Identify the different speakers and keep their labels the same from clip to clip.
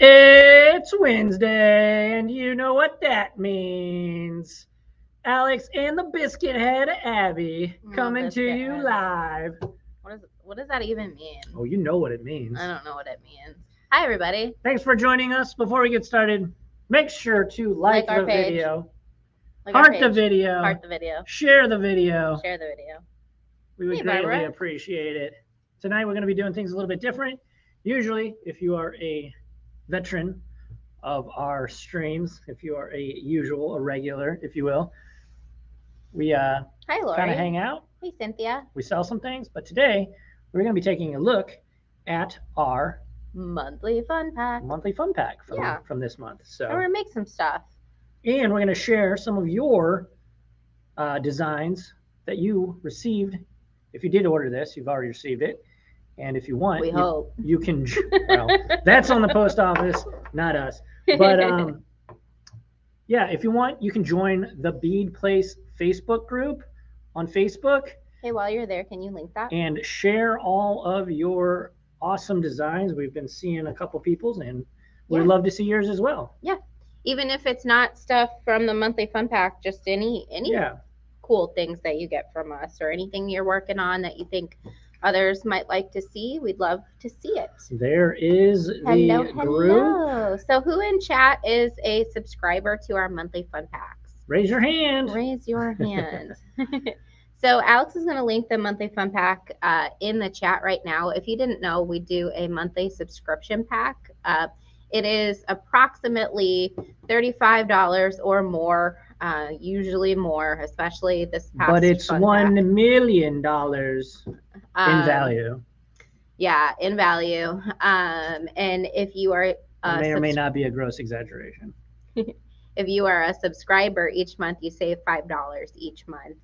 Speaker 1: It's Wednesday, and you know what that means. Alex and the Biscuit Head Abby coming to you live.
Speaker 2: What does that even mean?
Speaker 1: Oh, you know what it means.
Speaker 2: I don't know what it means. Hi, everybody.
Speaker 1: Thanks for joining us. Before we get started, make sure to like
Speaker 2: our
Speaker 1: the
Speaker 2: page.
Speaker 1: video,
Speaker 2: Like our
Speaker 1: heart the
Speaker 2: page.
Speaker 1: video,
Speaker 2: Heart the video.
Speaker 1: share the video.
Speaker 2: Share the video.
Speaker 1: We would
Speaker 2: Hey,
Speaker 1: greatly
Speaker 2: Barbara.
Speaker 1: appreciate it. Tonight we're going to be doing things a little bit different. Usually, if you are a veteran of our streams, if you are a regular, if you will, we
Speaker 2: Hi, Lori.
Speaker 1: kind of hang out.
Speaker 2: Hey, Cynthia.
Speaker 1: We sell some things, but today we're going to be taking a look at our
Speaker 2: monthly fun pack
Speaker 1: from this month. So
Speaker 2: we're gonna make some stuff,
Speaker 1: and we're going to share some of your designs that you received. If you did order this, you've already received it. And if you want, you can, well, that's on the post office, not us. But yeah, if you want, you can join the Bead Place Facebook group on Facebook.
Speaker 2: Hey, while you're there, can you link that?
Speaker 1: And share all of your awesome designs. We've been seeing a couple people's, and we'd love to see yours as well.
Speaker 2: Yeah, even if it's not stuff from the monthly fun pack, just any cool things that you get from us or anything you're working on that you think others might like to see, we'd love to see it.
Speaker 1: There is the group.
Speaker 2: So who in chat is a subscriber to our monthly fun packs?
Speaker 1: Raise your hand.
Speaker 2: Raise your hand. So Alex is going to link the monthly fun pack in the chat right now. If you didn't know, we do a monthly subscription pack. It is approximately $35 or more. Usually more, especially this past.
Speaker 1: But it's $1 million in value.
Speaker 2: Yeah, in value. And if you are
Speaker 1: may or may not be a gross exaggeration.
Speaker 2: If you are a subscriber each month, you save $5 each month,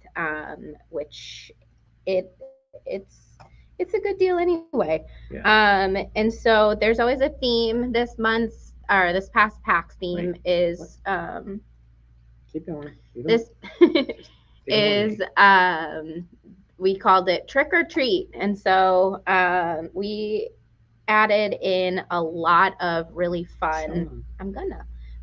Speaker 2: which it's a good deal anyway. Yeah. And so there's always a theme. This month's or this past pack's theme is
Speaker 1: keep going.
Speaker 2: This is we called it Trick or Treat, and so we added in a lot of really fun.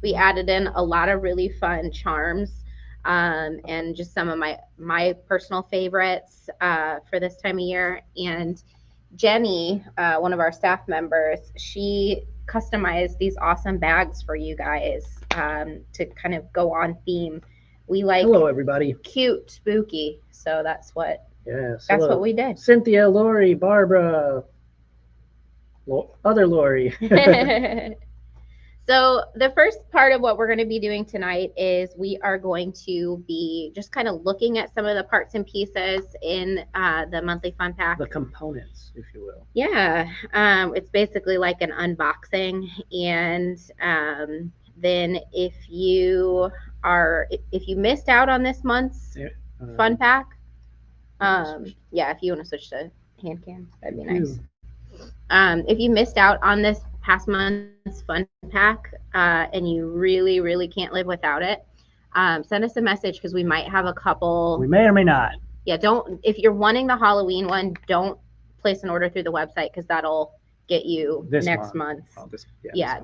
Speaker 2: We added in a lot of really fun charms, and just some of my personal favorites for this time of year. And Jenny, one of our staff members, she customized these awesome bags for you guys to kind of go on theme. We like
Speaker 1: hello everybody,
Speaker 2: cute, spooky. So that's what.
Speaker 1: Yes,
Speaker 2: that's what we did.
Speaker 1: Cynthia, Lori, Barbara, other Lori.
Speaker 2: So the first part of what we're going to be doing tonight is we are going to be just kind of looking at some of the parts and pieces in the monthly fun pack.
Speaker 1: The components, if you will.
Speaker 2: Yeah, it's basically like an unboxing. And then if you missed out on this month's fun pack, yeah, if you want to switch to hand cam, that'd be nice. If you missed out on this past month's fun pack and you really, really can't live without it, send us a message because we might have a couple.
Speaker 1: We may or may not.
Speaker 2: Yeah, if you're wanting the Halloween one, don't place an order through the website because that'll get you next month.
Speaker 1: Oh,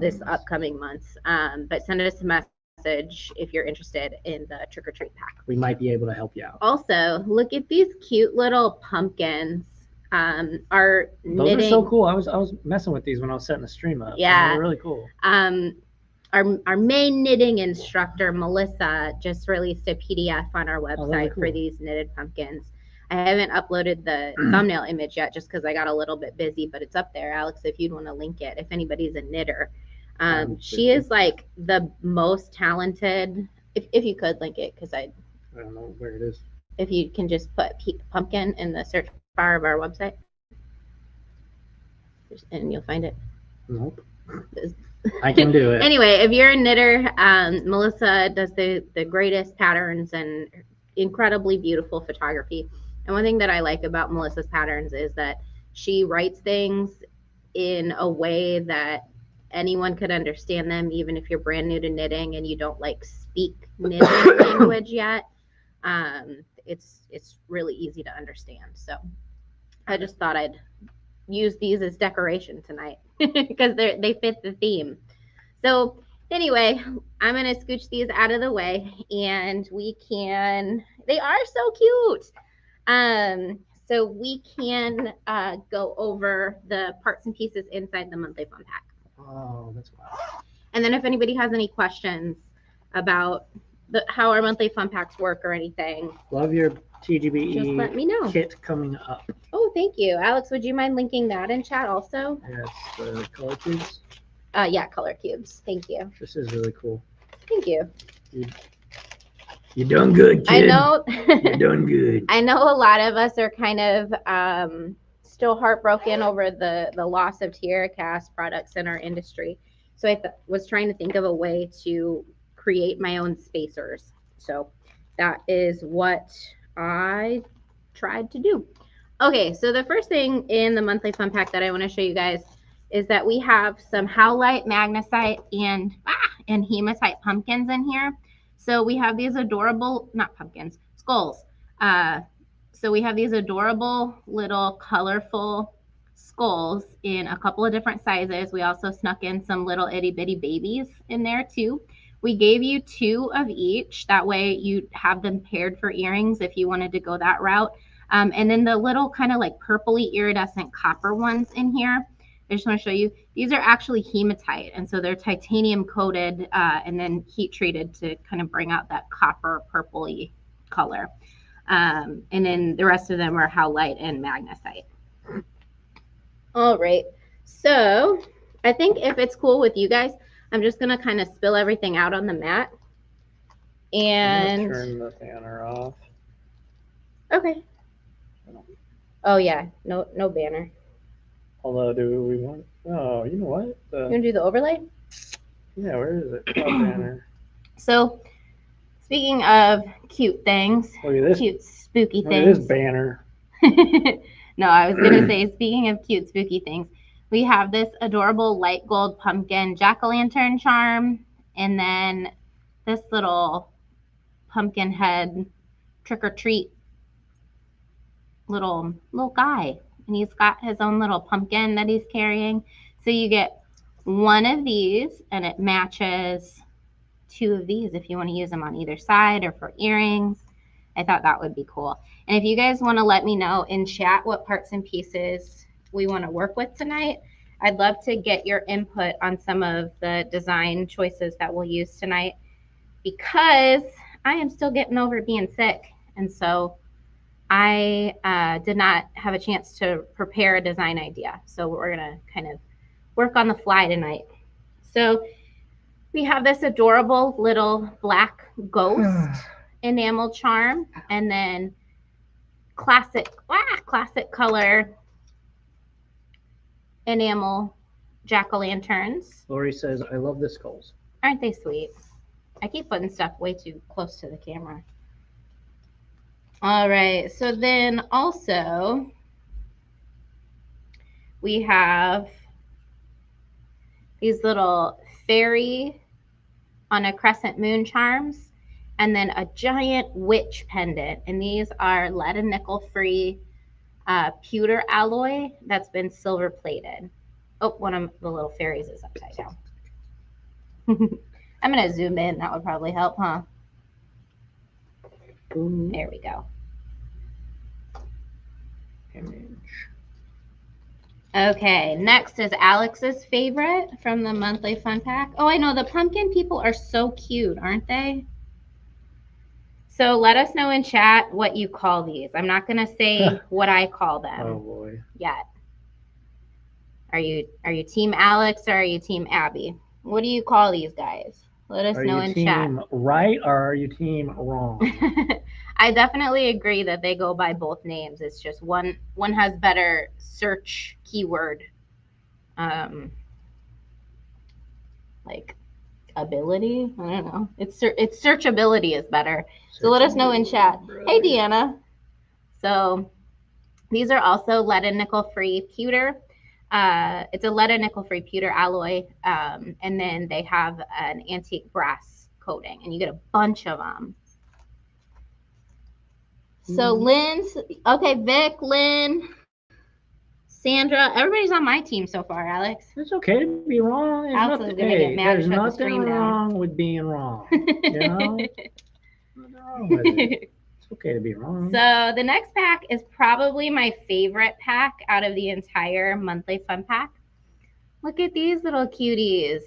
Speaker 2: this upcoming month. But send us a message if you're interested in the Trick or Treat pack.
Speaker 1: We might be able to help you out.
Speaker 2: Also, look at these cute little pumpkins. Our
Speaker 1: those are so cool. I was messing with these when I was setting the stream up.
Speaker 2: Yeah,
Speaker 1: they're really cool.
Speaker 2: Our main knitting instructor Melissa just released a PDF on our website for these knitted pumpkins. I haven't uploaded the thumbnail image yet just because I got a little bit busy, but it's up there. Alex, if you'd want to link it, if anybody's a knitter. She is like the most talented. If you could link it, because I
Speaker 1: don't know where it is.
Speaker 2: If you can just put pumpkin in the search bar of our website, and you'll find it.
Speaker 1: Nope. I can do it.
Speaker 2: Anyway, if you're a knitter, Melissa does the greatest patterns and incredibly beautiful photography. And one thing that I like about Melissa's patterns is that she writes things in a way that anyone could understand them, even if you're brand new to knitting and you don't like speak knitting language yet. It's really easy to understand. So I just thought I'd use these as decoration tonight because they fit the theme. So anyway, I'm going to scooch these out of the way and they are so cute. So we can go over the parts and pieces inside the monthly fun pack.
Speaker 1: Oh, that's wow.
Speaker 2: And then if anybody has any questions about how our monthly fun packs work or anything.
Speaker 1: Love your TGBE
Speaker 2: just let me know.
Speaker 1: Kit coming up.
Speaker 2: Oh, thank you. Alex, would you mind linking that in chat also?
Speaker 1: Yes, the color cubes.
Speaker 2: Yeah, color cubes. Thank you.
Speaker 1: This is really cool.
Speaker 2: Thank you.
Speaker 1: You're doing good, kid.
Speaker 2: I know.
Speaker 1: You're doing good.
Speaker 2: I know a lot of us are kind of still heartbroken over the loss of TierraCast products in our industry. So I was trying to think of a way to create my own spacers. So that is what I tried to do. Okay, so the first thing in the monthly fun pack that I want to show you guys is that we have some howlite, magnesite, and hematite pumpkins in here. So we have these adorable, not pumpkins, skulls. So we have these adorable little colorful skulls in a couple of different sizes. We also snuck in some little itty bitty babies in there too. We gave you 2 of each. That way you have them paired for earrings if you wanted to go that route. And then the little kind of like purpley iridescent copper ones in here. I just want to show you. These are actually hematite, and so they're titanium coated and then heat treated to kind of bring out that copper purpley color. And then the rest of them are howlite and magnesite. All right. So I think if it's cool with you guys, I'm just going to kind of spill everything out on the mat. And
Speaker 1: turn the banner off.
Speaker 2: Okay. Oh, yeah. No banner.
Speaker 1: Although, do we want... Oh, you know what?
Speaker 2: You want to do the overlay?
Speaker 1: Yeah, where is it? Oh, banner.
Speaker 2: So, speaking of cute things,
Speaker 1: look at this.
Speaker 2: Cute, spooky things.
Speaker 1: Look at this banner.
Speaker 2: No, I was going to say, speaking of cute, spooky things, we have this adorable light gold pumpkin jack-o'-lantern charm, and then this little pumpkin head trick-or-treat little guy. And he's got his own little pumpkin that he's carrying. So you get 1 of these, and it matches 2 of these if you want to use them on either side or for earrings. I thought that would be cool. And if you guys want to let me know in chat what parts and pieces we want to work with tonight, I'd love to get your input on some of the design choices that we'll use tonight, because I am still getting over being sick. And so I did not have a chance to prepare a design idea. So we're going to kind of work on the fly tonight. So we have this adorable little black ghost enamel charm, and then classic color enamel jack-o'-lanterns.
Speaker 1: Lori says, I love the skulls.
Speaker 2: Aren't they sweet? I keep putting stuff way too close to the camera. All right, so then also we have these little fairy on a crescent moon charms, and then a giant witch pendant. And these are lead and nickel free pewter alloy that's been silver plated. Oh, one of the little fairies is upside down. I'm going to zoom in. That would probably help, huh? There we go.
Speaker 1: Image.
Speaker 2: Okay, next is Alex's favorite from the monthly fun pack. Oh, I know, the pumpkin people are so cute, aren't they? So let us know in chat what you call these. I'm not going to say what I call them.
Speaker 1: Oh boy.
Speaker 2: Yet. Are you team Alex or are you team Abby? What do you call these guys? Let us know in chat. Are you
Speaker 1: team right or are you team wrong?
Speaker 2: I definitely agree that they go by both names. It's just one has better search keyword like ability. I don't know. Its searchability is better. So let us know in chat. Hey, Deanna. So these are also lead and nickel free pewter. It's a lead and nickel free pewter alloy, and then they have an antique brass coating, and you get a bunch of them. So Lynn's okay, Vic, Lynn. Sandra, everybody's on my team so far, Alex.
Speaker 1: It's okay to be wrong. There's nothing wrong with being wrong. You know? Nothing wrong with it. It's okay to be wrong.
Speaker 2: So the next pack is probably my favorite pack out of the entire monthly fun pack. Look at these little cuties.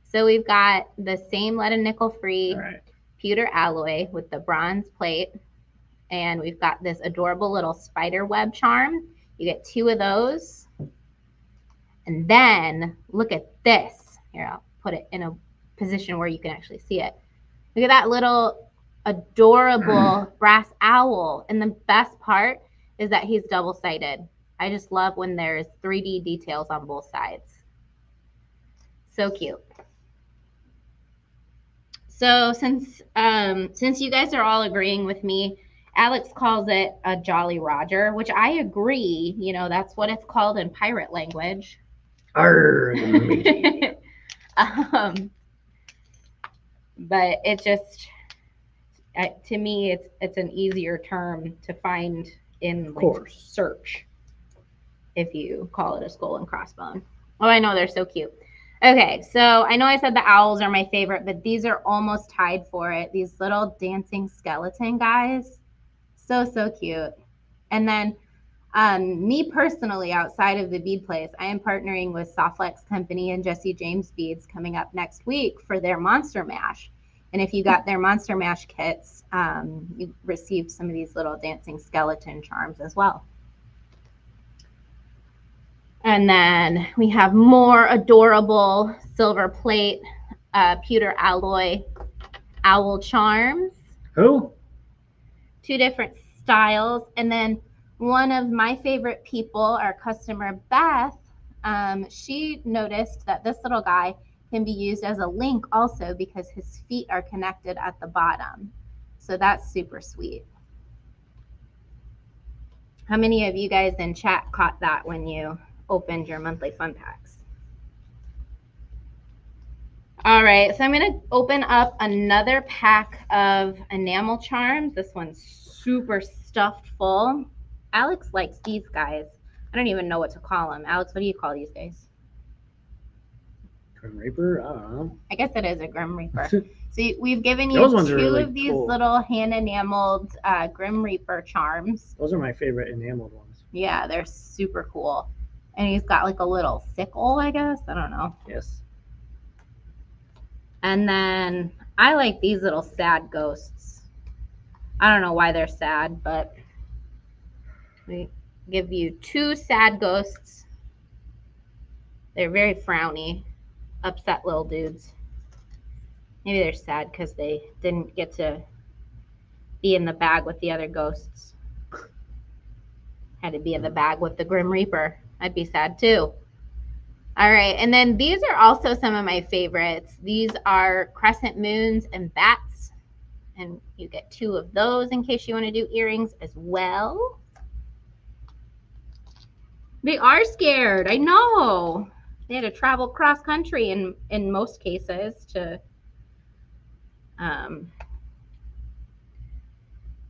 Speaker 2: So we've got the same lead and nickel free pewter alloy with the bronze plate. And we've got this adorable little spider web charm. You get 2 of those. And then look at this. Here, I'll put it in a position where you can actually see it. Look at that little adorable brass owl. And the best part is that he's double-sided. I just love when there's 3D details on both sides. So cute. So since you guys are all agreeing with me, Alex calls it a Jolly Roger, which I agree. You know, that's what it's called in pirate language.
Speaker 1: Arr,
Speaker 2: but it just, to me, it's an easier term to find in search if you call it a skull and crossbone. Oh, I know, they're so cute. Okay, so I know I said the owls are my favorite, but these are almost tied for it. These little dancing skeleton guys. So cute. And then me personally, outside of the bead place, I am partnering with Softlex Company and Jesse James Beads coming up next week for their Monster Mash. And if you got their Monster Mash kits, you received some of these little dancing skeleton charms as well. And then we have more adorable silver plate, pewter alloy owl charms.
Speaker 1: Who?
Speaker 2: 2 different styles. And then one of my favorite people, our customer Beth, she noticed that this little guy can be used as a link also because his feet are connected at the bottom. So that's super sweet. How many of you guys in chat caught that when you opened your monthly fun packs? All right, so I'm going to open up another pack of enamel charms. This one's super stuffed full. Alex likes these guys. I don't even know what to call them. Alex, what do you call these guys?
Speaker 1: Grim Reaper? I don't know.
Speaker 2: I guess it is a Grim Reaper. So we've given you 2 really of these little hand enameled Grim Reaper charms.
Speaker 1: Those are my favorite enameled ones.
Speaker 2: Yeah, they're super cool. And he's got like a little sickle, I guess. I don't know.
Speaker 1: Yes.
Speaker 2: And then I like these little sad ghosts. I don't know why they're sad, but we give you 2 sad ghosts. They're very frowny, upset little dudes. Maybe they're sad because they didn't get to be in the bag with the other ghosts. Had to be in the bag with the Grim Reaper. I'd be sad too. All right, and then these are also some of my favorites. These are crescent moons and bats, and you get 2 of those in case you want to do earrings as well. They are scared, I know. They had to travel cross country in most cases to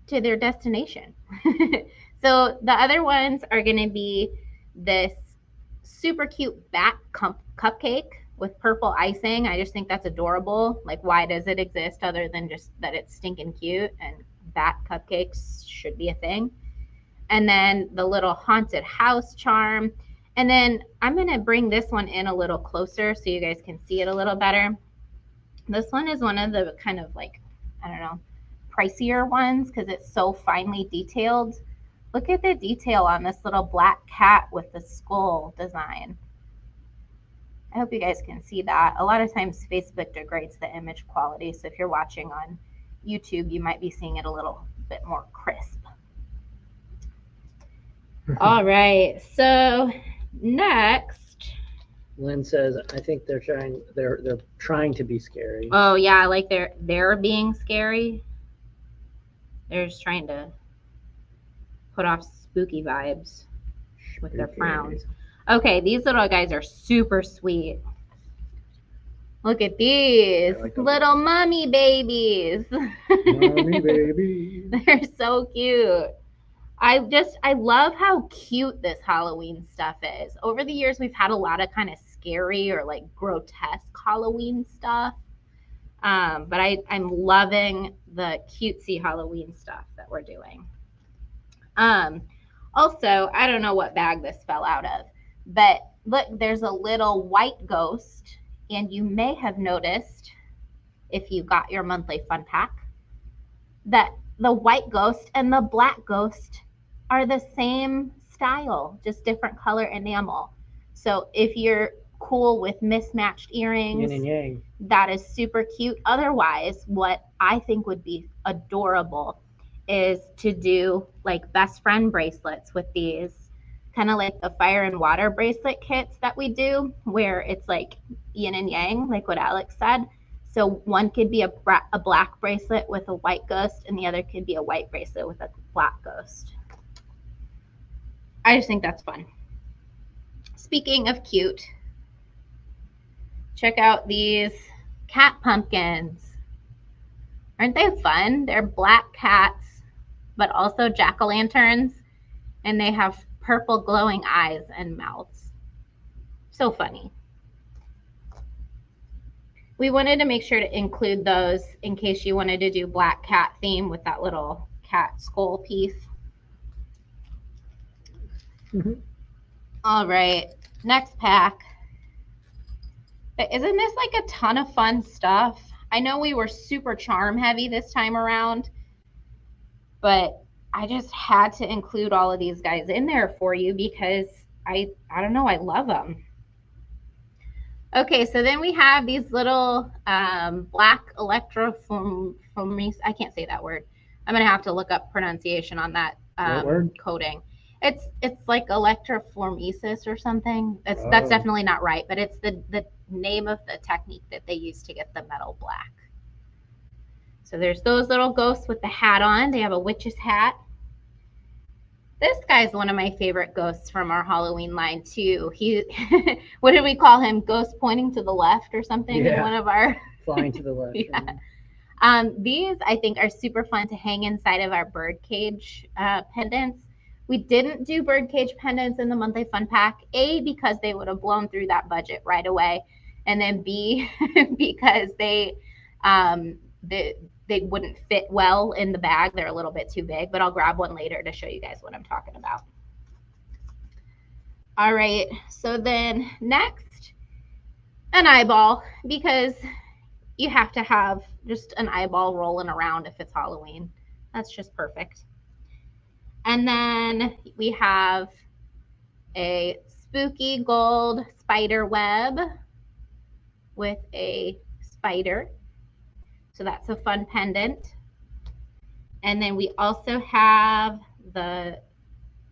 Speaker 2: their destination. So the other ones are going to be this super cute bat cupcake with purple icing. I just think that's adorable. Like, why does it exist other than just that it's stinking cute? And bat cupcakes should be a thing. And then the little haunted house charm. And then I'm going to bring this one in a little closer so you guys can see it a little better. This one is one of the kind of like, I don't know, pricier ones because it's so finely detailed. Look at the detail on this little black cat with the skull design. I hope you guys can see that. A lot of times Facebook degrades the image quality, so if you're watching on YouTube, you might be seeing it a little bit more crisp. All right, so next.
Speaker 1: Lynn says, I think they're trying to be scary.
Speaker 2: Oh yeah, like they're being scary. They're just trying to put off spooky vibes with their frowns. Okay, these little guys are super sweet. Look at these like little mummy babies.
Speaker 1: Mummy babies.
Speaker 2: They're so cute. I love how cute this Halloween stuff is. Over the years, we've had a lot of kind of scary or like grotesque Halloween stuff. But I'm loving the cutesy Halloween stuff that we're doing. Also, I don't know what bag this fell out of, but look, there's a little white ghost, and you may have noticed if you got your monthly fun pack that the white ghost and the black ghost are the same style, just different color enamel. So if you're cool with mismatched earrings,
Speaker 1: yin and yang,
Speaker 2: that is super cute. Otherwise, what I think would be adorable is to do like best friend bracelets with these, kind of like the fire and water bracelet kits that we do, where it's like yin and yang, like what Alex said. So one could be a black bracelet with a white ghost, and the other could be a white bracelet with a black ghost. I just think that's fun. Speaking of cute, check out these cat pumpkins. Aren't they fun? They're black cats, but also jack-o'-lanterns, and they have purple glowing eyes and mouths. So funny. We wanted to make sure to include those in case you wanted to do black cat theme with that little cat skull piece. All right, next pack. Isn't this like a ton of fun stuff? I know we were super charm heavy this time around, but I just had to include all of these guys in there for you because I don't know, I love them. Okay, so then we have these little black electrophormesis. I can't say that word. I'm gonna have to look up pronunciation on that coating. It's like electrophormesis or something. That's definitely not right, but it's the name of the technique that they use to get the metal black. So there's those little ghosts with the hat on. They have a witch's hat. This guy's one of my favorite ghosts from our Halloween line too. He, what did we call him? Ghost pointing to the left or something?
Speaker 1: Yeah.
Speaker 2: In one of our
Speaker 1: flying to the left.
Speaker 2: Yeah. These I think are super fun to hang inside of our birdcage pendants. We didn't do birdcage pendants in the monthly fun pack. A, because they would have blown through that budget right away, and then B, because they wouldn't fit well in the bag. They're a little bit too big, but I'll grab one later to show you guys what I'm talking about. All right, so then next, an eyeball, because you have to have just an eyeball rolling around if it's Halloween. That's just perfect. And then we have a spooky gold spider web with a spider. So that's a fun pendant. And then we also have the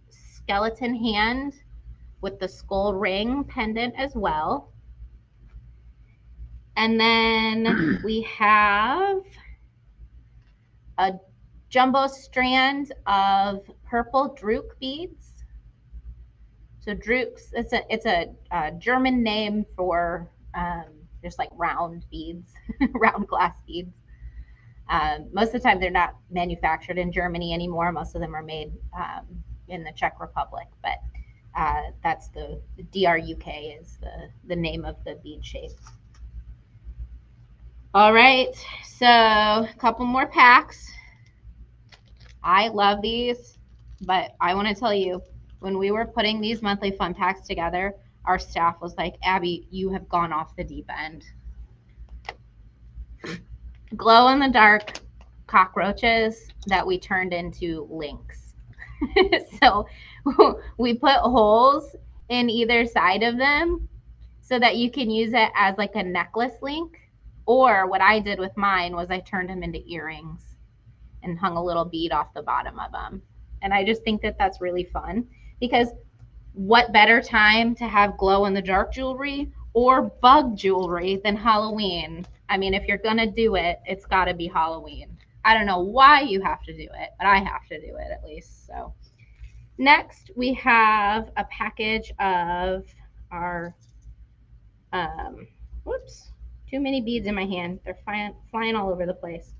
Speaker 2: skeleton hand with the skull ring pendant as well. And then we have a jumbo strand of purple Drook beads. So Drooks, it's a German name for just like round beads, round glass beads. Most of the time they're not manufactured in Germany anymore. Most of them are made in the Czech Republic, but that's the DRUK is the name of the bead shape. All right, so a couple more packs. I love these, but I want to tell you, when we were putting these monthly fun packs together, our staff was like, Abby, you have gone off the deep end. Glow in the dark cockroaches that we turned into links. So we put holes in either side of them so that you can use it as like a necklace link. Or what I did with mine was I turned them into earrings and hung a little bead off the bottom of them. And I just think that that's really fun, because what better time to have glow in the dark jewelry or bug jewelry than Halloween? I mean, if you're gonna do it, it's gotta be Halloween. I don't know why you have to do it, but I have to do it at least. So next we have a package of our, whoops, too many beads in my hand. They're flying all over the place.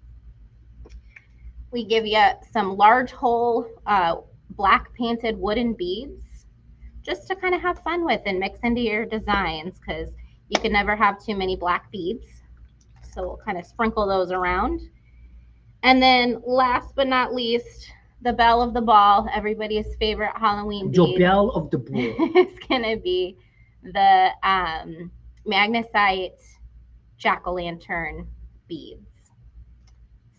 Speaker 2: We give you some large hole black painted wooden beads just to kind of have fun with and mix into your designs, because you can never have too many black beads. So we'll kind of sprinkle those around. And then last but not least, the belle of the ball, everybody's favorite Halloween bead.
Speaker 1: The belle of the ball.
Speaker 2: It's going to be the magnesite jack-o'-lantern beads.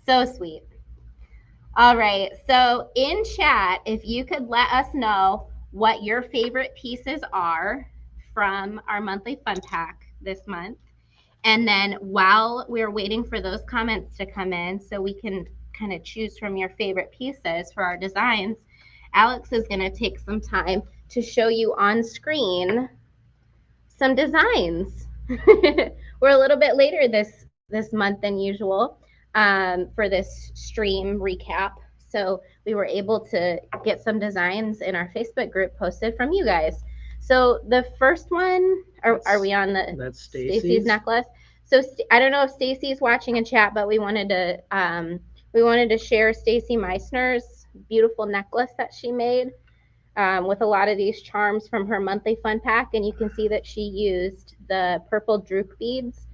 Speaker 2: So sweet. All right. So in chat, if you could let us know what your favorite pieces are from our monthly fun pack this month. And then while we're waiting for those comments to come in so we can kind of choose from your favorite pieces for our designs, Alex is going to take some time to show you on screen some designs. We're a little bit later this month than usual for this stream recap. So we were able to get some designs in our Facebook group posted from you guys. So the first one, are we on the
Speaker 1: that's
Speaker 2: Stacy's necklace? So I don't know if Stacy's watching in chat, but we wanted to share Stacy Meissner's beautiful necklace that she made with a lot of these charms from her monthly fun pack, and you can see that she used the purple droop beads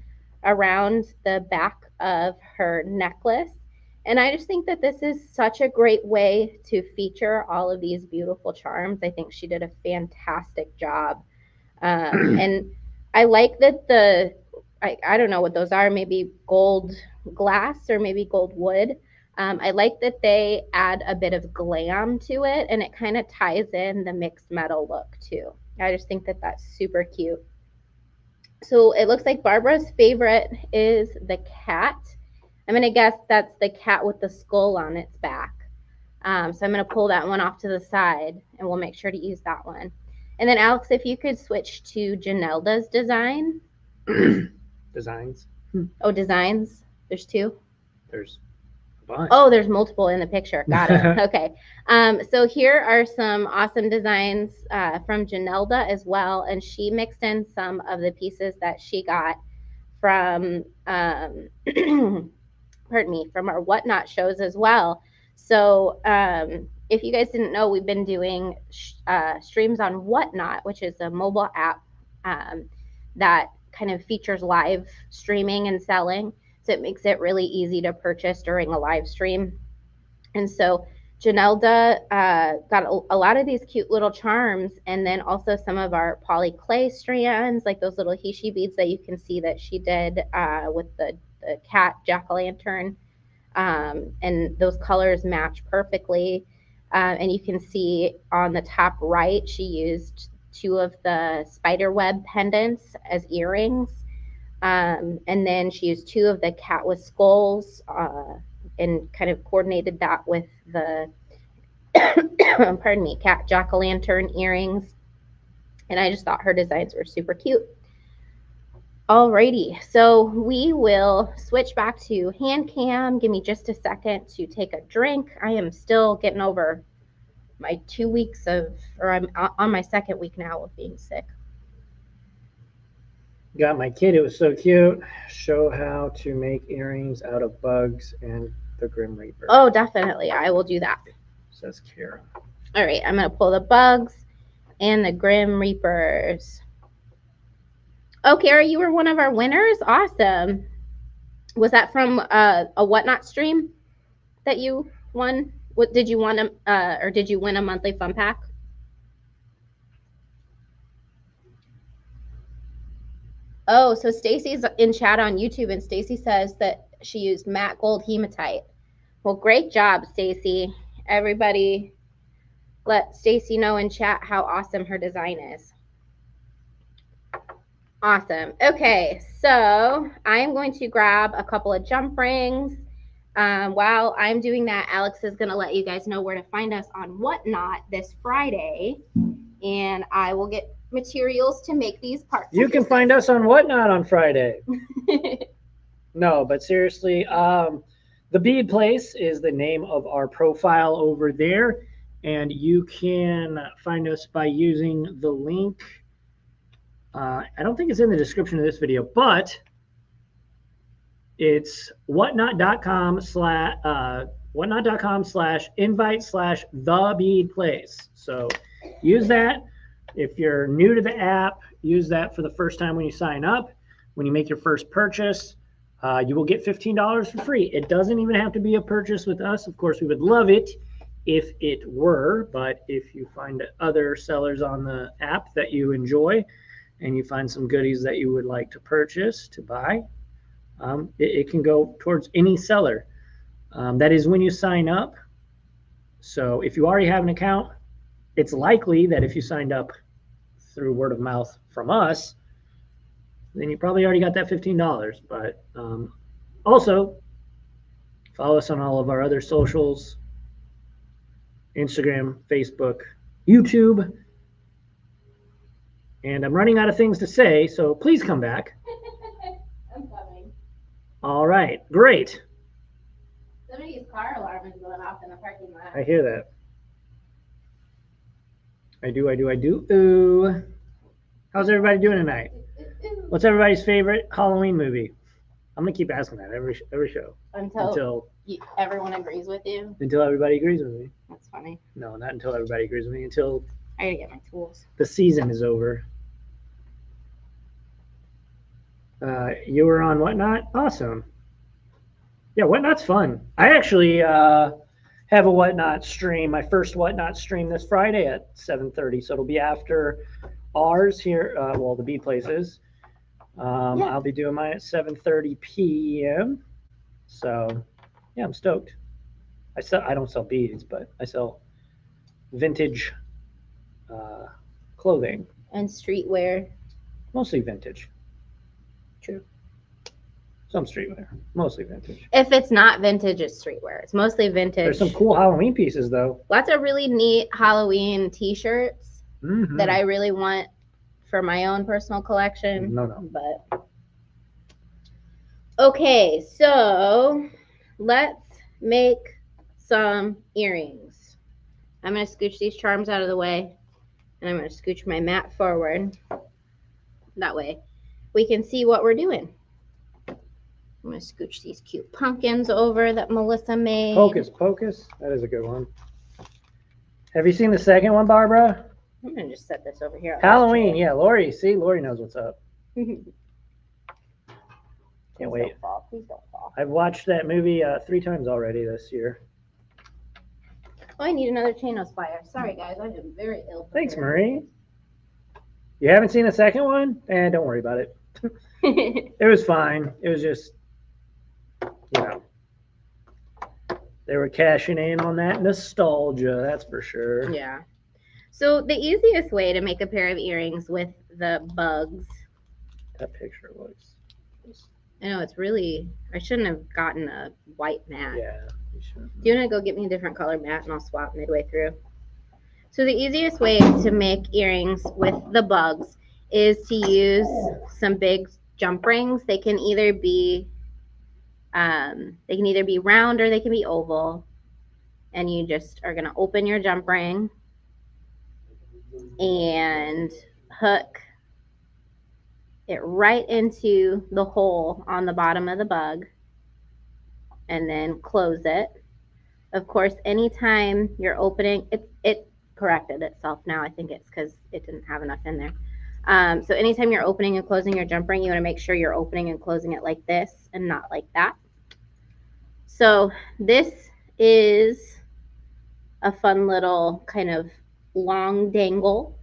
Speaker 2: around the back of her necklace. And I just think that this is such a great way to feature all of these beautiful charms. I think she did a fantastic job. And I like that I don't know what those are, maybe gold glass or maybe gold wood. I like that they add a bit of glam to it, and it kind of ties in the mixed metal look too. I just think that that's super cute. So it looks like Barbara's favorite is the cat. I'm going to guess that's the cat with the skull on its back. So I'm going to pull that one off to the side, and we'll make sure to use that one. And then, Alex, if you could switch to Janelda's design.
Speaker 1: Designs?
Speaker 2: Oh, designs? There's two?
Speaker 1: There's a bunch.
Speaker 2: Oh, there's multiple in the picture. Got it. Okay. So here are some awesome designs from Janelda as well, and she mixed in some of the pieces that she got from pardon me, from our Whatnot shows as well. So if you guys didn't know, we've been doing streams on Whatnot, which is a mobile app that kind of features live streaming and selling. So it makes it really easy to purchase during a live stream. And so Janelda got a lot of these cute little charms, and then also some of our poly clay strands, like those little Hishi beads that you can see that she did with the cat jack-o'-lantern, and those colors match perfectly. And you can see on the top right, she used two of the spider web pendants as earrings, and then she used two of the cat with skulls and kind of coordinated that with the pardon me, cat jack-o'-lantern earrings. And I just thought her designs were super cute. Alrighty, so we will switch back to hand cam. Give me just a second to take a drink. I am still getting over my 2 weeks or I'm on my second week now of being sick.
Speaker 1: Got my kid. It was so cute. Show how to make earrings out of bugs and the Grim Reaper.
Speaker 2: Oh, definitely. I will do that.
Speaker 1: Says Kara.
Speaker 2: All right, I'm going to pull the bugs and the Grim Reapers. Oh, Kara, you were one of our winners? Awesome. Was that from a Whatnot stream that you won? What did you want or did you win a monthly fun pack? Oh, so Stacy's in chat on YouTube, and Stacy says that she used matte gold hematite. Well, great job, Stacy. Everybody let Stacy know in chat how awesome her design is. Awesome. Okay, so I'm going to grab a couple of jump rings. While I'm doing that, Alex is going to let you guys know where to find us on Whatnot this Friday, and I will get materials to make these parts.
Speaker 1: You can find us on Whatnot on Friday. No, but seriously, the Bead Place is the name of our profile over there, and you can find us by using the link. I don't think it's in the description of this video, but it's whatnot.com whatnot.com/invite/thebeadplace. So use that. If you're new to the app, use that for the first time when you sign up. When you make your first purchase, you will get $15 for free. It doesn't even have to be a purchase with us. Of course, we would love it if it were, but if you find other sellers on the app that you enjoy and you find some goodies that you would like to purchase, to buy, it can go towards any seller. That is when you sign up. So if you already have an account, it's likely that if you signed up through word of mouth from us, then you probably already got that $15. But also, follow us on all of our other socials: Instagram, Facebook, YouTube. And I'm running out of things to say, so please come back.
Speaker 2: I'm coming.
Speaker 1: All right, great.
Speaker 2: Somebody's car alarm is going off in the parking lot.
Speaker 1: I hear that. I do. Ooh. How's everybody doing tonight? What's everybody's favorite Halloween movie? I'm gonna keep asking that every show.
Speaker 2: Until everyone agrees with you.
Speaker 1: Until everybody agrees with me.
Speaker 2: That's funny.
Speaker 1: No, not until everybody agrees with me. Until
Speaker 2: I gotta get my tools.
Speaker 1: The season is over. You were on Whatnot? Awesome. Yeah, Whatnot's fun. I actually have a Whatnot stream, my first Whatnot stream this Friday at 7:30. So it'll be after ours here, the Bead places. I'll be doing mine at 7:30 p.m. So yeah, I'm stoked. I don't sell beads, but I sell vintage clothing.
Speaker 2: And streetwear.
Speaker 1: Mostly vintage.
Speaker 2: True.
Speaker 1: Some streetwear, mostly vintage.
Speaker 2: If it's not vintage, it's streetwear. It's mostly vintage.
Speaker 1: There's some cool Halloween pieces, though.
Speaker 2: Lots of really neat Halloween T-shirts that I really want for my own personal collection.
Speaker 1: No.
Speaker 2: But okay, so let's make some earrings. I'm going to scooch these charms out of the way, and I'm going to scooch my mat forward. That way we can see what we're doing. I'm going to scooch these cute pumpkins over that Melissa made.
Speaker 1: Pocus Pocus. That is a good one. Have you seen the second one, Barbara?
Speaker 2: I'm going to just set this over here.
Speaker 1: Halloween. Yeah, Lori. See, Lori knows what's up. Can't wait.
Speaker 2: Don't fall. Please don't fall.
Speaker 1: I've watched that movie 3 times already this year.
Speaker 2: Oh, I need another chain of fire. Sorry, guys. I am very ill.
Speaker 1: Thanks, Marie. You haven't seen the second one? Don't worry about it. It was fine. It was just, they were cashing in on that nostalgia, that's for sure.
Speaker 2: Yeah. So the easiest way to make a pair of earrings with the bugs.
Speaker 1: That picture looks.
Speaker 2: I know, it's really, I shouldn't have gotten a white mat.
Speaker 1: Yeah, you should.
Speaker 2: Do you want to go get me a different color mat and I'll swap midway through? So the easiest way to make earrings with the bugs is to use some big jump rings. They can either be round or they can be oval. And you just are going to open your jump ring and hook it right into the hole on the bottom of the bug and then close it. Of course, anytime you're opening, it corrected itself now. I think it's because it didn't have enough in there. So anytime you're opening and closing your jump ring, you want to make sure you're opening and closing it like this and not like that. So this is a fun little kind of long dangle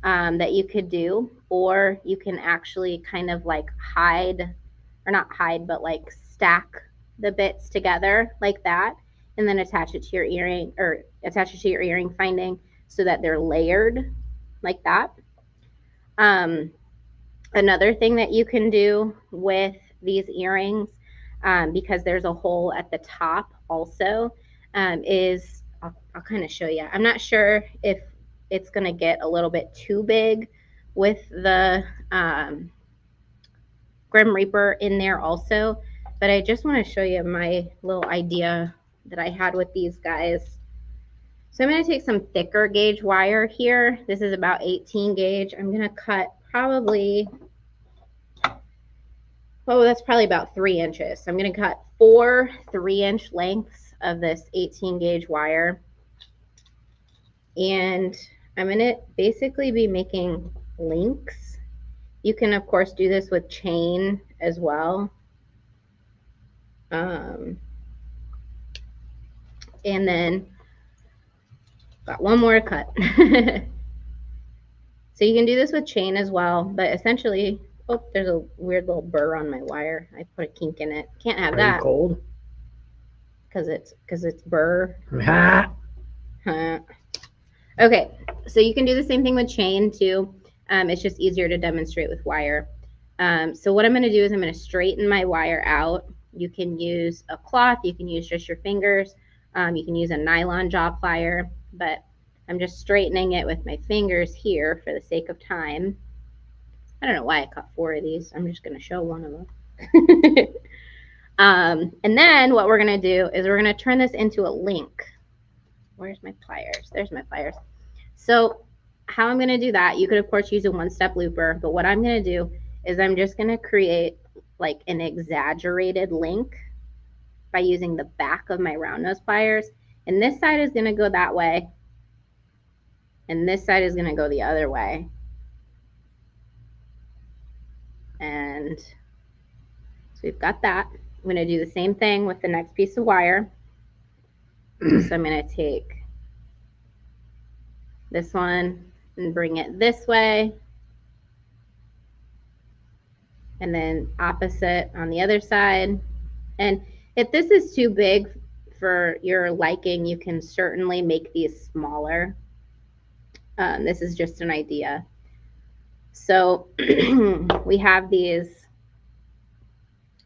Speaker 2: that you could do, or you can actually kind of like stack the bits together like that and then attach it to your earring or attach it to your earring finding so that they're layered like that. Another thing that you can do with these earrings, because there's a hole at the top also, is I'll kind of show you. I'm not sure if it's going to get a little bit too big with the Grim Reaper in there also, but I just want to show you my little idea that I had with these guys. So I'm going to take some thicker gauge wire here. This is about 18 gauge. I'm going to cut probably oh, that's probably about 3 inches. So I'm going to cut 4 3-inch lengths of this 18 gauge wire. And I'm going to basically be making links. You can, of course, do this with chain as well. And then got one more to cut. So you can do this with chain as well, but essentially, oh, there's a weird little burr on my wire. I put a kink in it. Can't have that.
Speaker 1: Are you cold?
Speaker 2: Because it's burr. Okay, so you can do the same thing with chain too. It's just easier to demonstrate with wire. So what I'm going to do is I'm going to straighten my wire out. You can use a cloth. You can use just your fingers. You can use a nylon jaw plier, but I'm just straightening it with my fingers here for the sake of time. I don't know why I cut 4 of these. I'm just going to show one of them. And then what we're going to do is we're going to turn this into a link. Where's my pliers? There's my pliers. So how I'm going to do that, you could, of course, use a one-step looper. But what I'm going to do is I'm just going to create like an exaggerated link by using the back of my round nose pliers. And this side is going to go that way. And this side is going to go the other way. And so we've got that. I'm going to do the same thing with the next piece of wire. So I'm going to take this one and bring it this way. And then opposite on the other side. And if this is too big for your liking, you can certainly make these smaller. This is just an idea. So we have these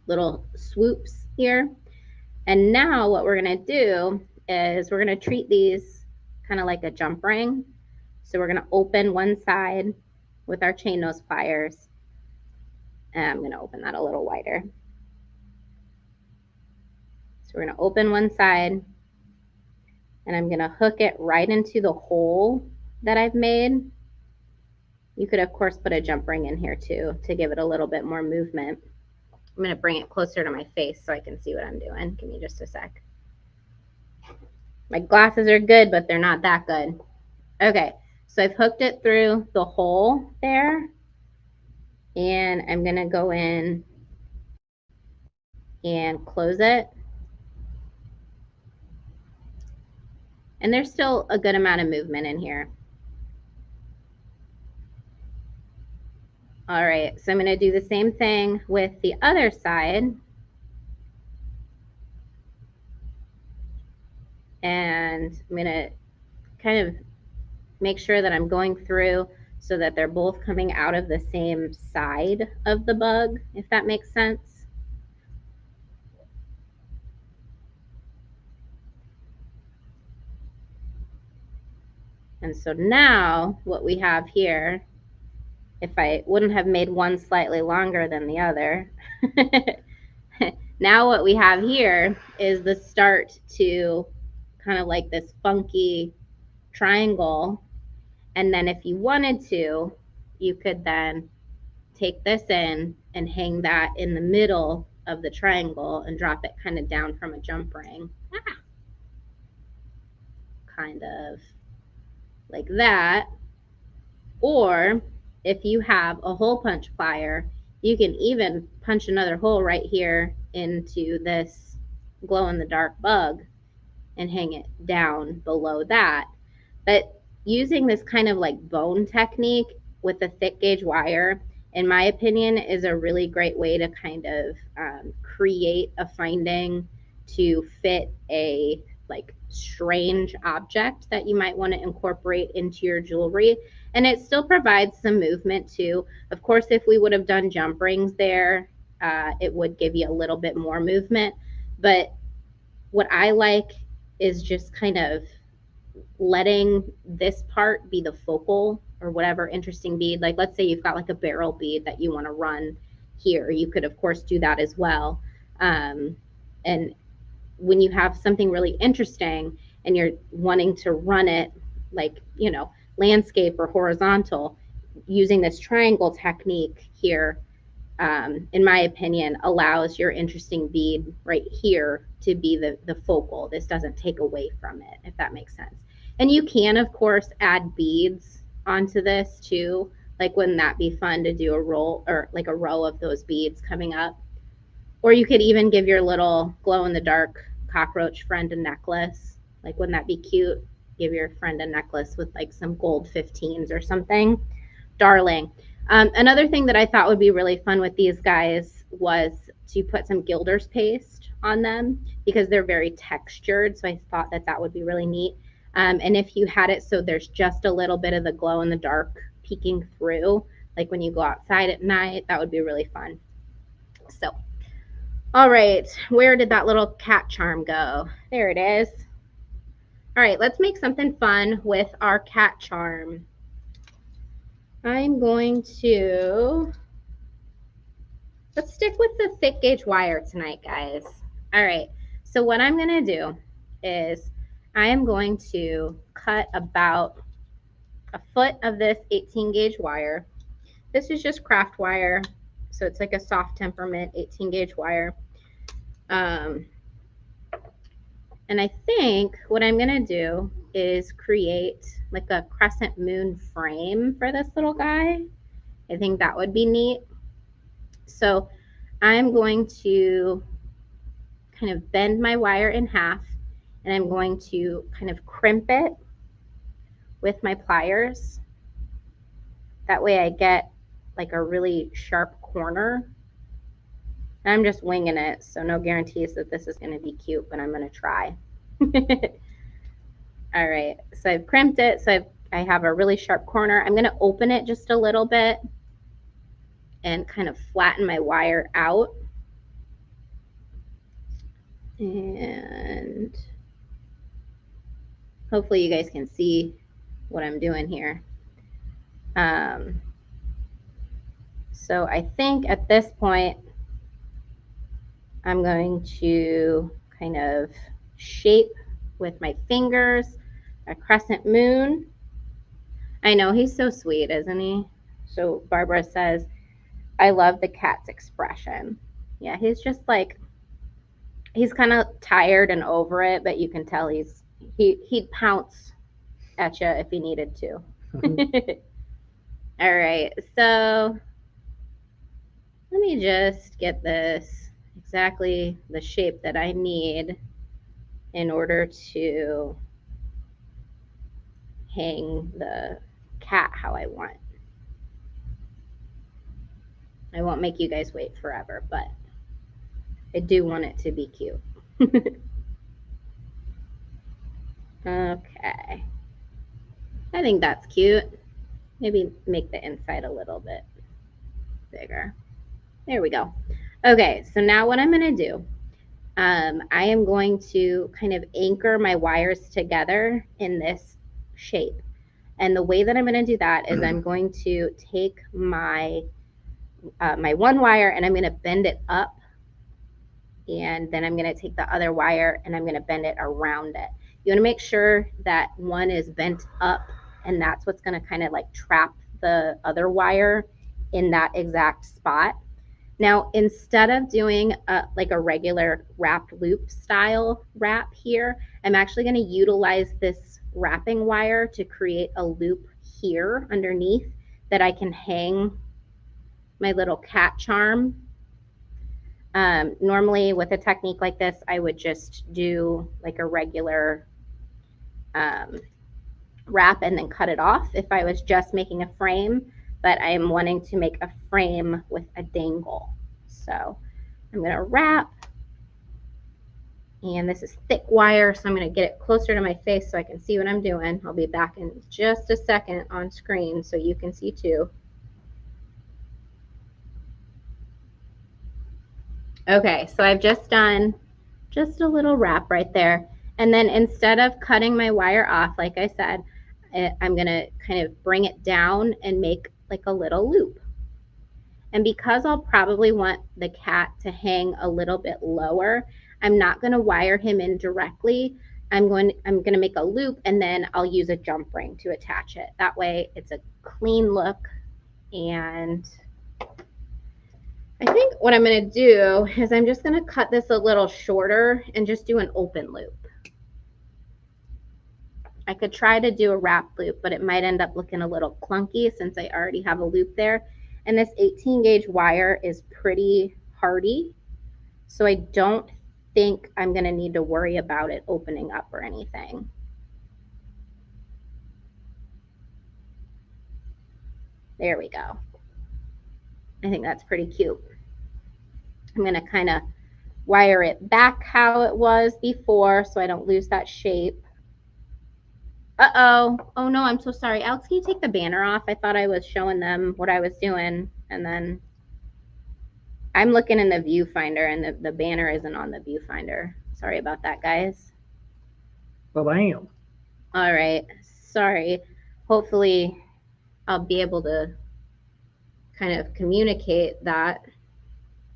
Speaker 2: little swoops here. And now what we're going to do is we're going to treat these kind of like a jump ring. So we're going to open one side with our chain nose pliers. And I'm going to open that a little wider. So we're going to open one side. And I'm going to hook it right into the hole that I've made. You could, of course, put a jump ring in here too to give it a little bit more movement. I'm going to bring it closer to my face so I can see what I'm doing. Give me just a sec. My glasses are good, but they're not that good. Okay, so I've hooked it through the hole there. And I'm going to go in and close it. And there's still a good amount of movement in here. All right, so I'm going to do the same thing with the other side. And I'm going to kind of make sure that I'm going through so that they're both coming out of the same side of the bug, if that makes sense. And so now what we have here, if I wouldn't have made one slightly longer than the other, now what we have here is the start to kind of like this funky triangle. And then if you wanted to, you could then take this in and hang that in the middle of the triangle and drop it kind of down from a jump ring. Kind of like that. Or if you have a hole punch plier, you can even punch another hole right here into this glow-in-the-dark bug and hang it down below that. But using this kind of like bone technique with a thick gauge wire, in my opinion, is a really great way to kind of create a finding to fit a like strange object that you might want to incorporate into your jewelry. And it still provides some movement too. Of course, if we would have done jump rings there, it would give you a little bit more movement. But what I like is just kind of letting this part be the focal or whatever interesting bead. Like let's say you've got like a barrel bead that you want to run here. You could, of course, do that as well. And when you have something really interesting and you're wanting to run it like, you know, landscape or horizontal, using this triangle technique here in my opinion, allows your interesting bead right here to be the focal. This doesn't take away from it, if that makes sense. And you can, of course, add beads onto this too. Like, wouldn't that be fun to do a roll or like a row of those beads coming up? Or you could even give your little glow-in-the-dark cockroach friend a necklace. Like, wouldn't that be cute? Give your friend a necklace with like some gold 15s or something. Darling. Another thing that I thought would be really fun with these guys was to put some gilder's paste on them because they're very textured. So I thought that that would be really neat. And if you had it so there's just a little bit of the glow in the dark peeking through, like when you go outside at night, that would be really fun. So, all right, where did that little cat charm go? There it is. All right, let's make something fun with our cat charm. I'm going to, let's stick with the thick gauge wire tonight, guys. All right, so what I'm going to do is I am going to cut about a foot of this 18 gauge wire. This is just craft wire, so it's like a soft temperament 18 gauge wire. And I think what I'm going to do is create like a crescent moon frame for this little guy. I think that would be neat. So I'm going to kind of bend my wire in half, and I'm going to kind of crimp it with my pliers. That way I get like a really sharp corner. And I'm just winging it, so no guarantees that this is going to be cute, but I'm going to try. All right, so I've crimped it, so I have a really sharp corner. I'm going to open it just a little bit and kind of flatten my wire out. And hopefully you guys can see what I'm doing here. So I think at this point, I'm going to kind of shape with my fingers a crescent moon. I know, he's so sweet, isn't he? So Barbara says, I love the cat's expression. Yeah, he's just like, he's kind of tired and over it, but you can tell he'd pounce at you if he needed to. All right, so let me just get this exactly the shape that I need in order to hang the cat how I want. I won't make you guys wait forever, but I do want it to be cute. Okay. I think that's cute. Maybe make the inside a little bit bigger. There we go. Okay, so now what I'm going to do, I am going to kind of anchor my wires together in this shape. And the way that I'm going to do that is I'm going to take my my one wire and I'm going to bend it up, and then I'm going to take the other wire and I'm going to bend it around it. You want to make sure that one is bent up, and that's what's going to kind of like trap the other wire in that exact spot. Now, instead of doing like a regular wrapped loop style wrap here, I'm actually going to utilize this wrapping wire to create a loop here underneath that I can hang my little cat charm. Normally with a technique like this, I would just do like a regular wrap and then cut it off if I was just making a frame, but I am wanting to make a frame with a dangle. So I'm going to wrap, and this is thick wire, so I'm going to get it closer to my face so I can see what I'm doing. I'll be back in just a second on screen so you can see too. Okay, so I've just done just a little wrap right there. And then instead of cutting my wire off, like I said, I'm going to kind of bring it down and make like a little loop. And because I'll probably want the cat to hang a little bit lower, I'm not going to wire him in directly. I'm going to make a loop, and then I'll use a jump ring to attach it. That way it's a clean look, and I think what I'm going to do is I'm just going to cut this a little shorter and just do an open loop. I could try to do a wrap loop, but it might end up looking a little clunky since I already have a loop there. And this 18 gauge wire is pretty hardy, so I don't think I'm going to need to worry about it opening up or anything. There we go. I think that's pretty cute. I'm going to kind of wire it back how it was before so I don't lose that shape. Uh-oh. Oh, no, I'm so sorry. Alex, can you take the banner off? I thought I was showing them what I was doing, and then I'm looking in the viewfinder, and the banner isn't on the viewfinder. Sorry about that, guys.
Speaker 1: Bam.
Speaker 2: All right. Sorry. Hopefully, I'll be able to kind of communicate that,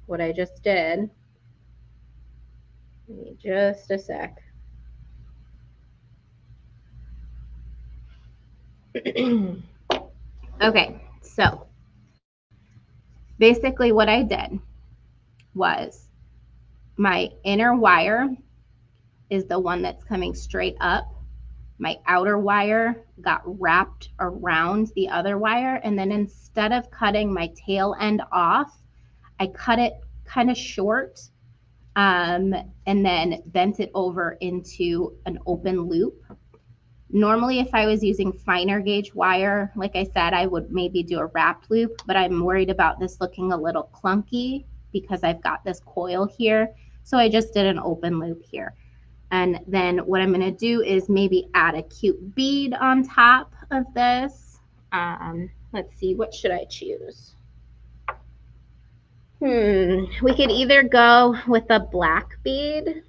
Speaker 2: what I just did. Give me just a sec. Okay, so basically what I did was my inner wire is the one that's coming straight up. My outer wire got wrapped around the other wire, and then instead of cutting my tail end off, I cut it kind of short and then bent it over into an open loop. Normally, if I was using finer gauge wire, like I said, I would maybe do a wrap loop, but I'm worried about this looking a little clunky because I've got this coil here. So I just did an open loop here. And then what I'm going to do is maybe add a cute bead on top of this. Let's see, what should I choose? We could either go with a black bead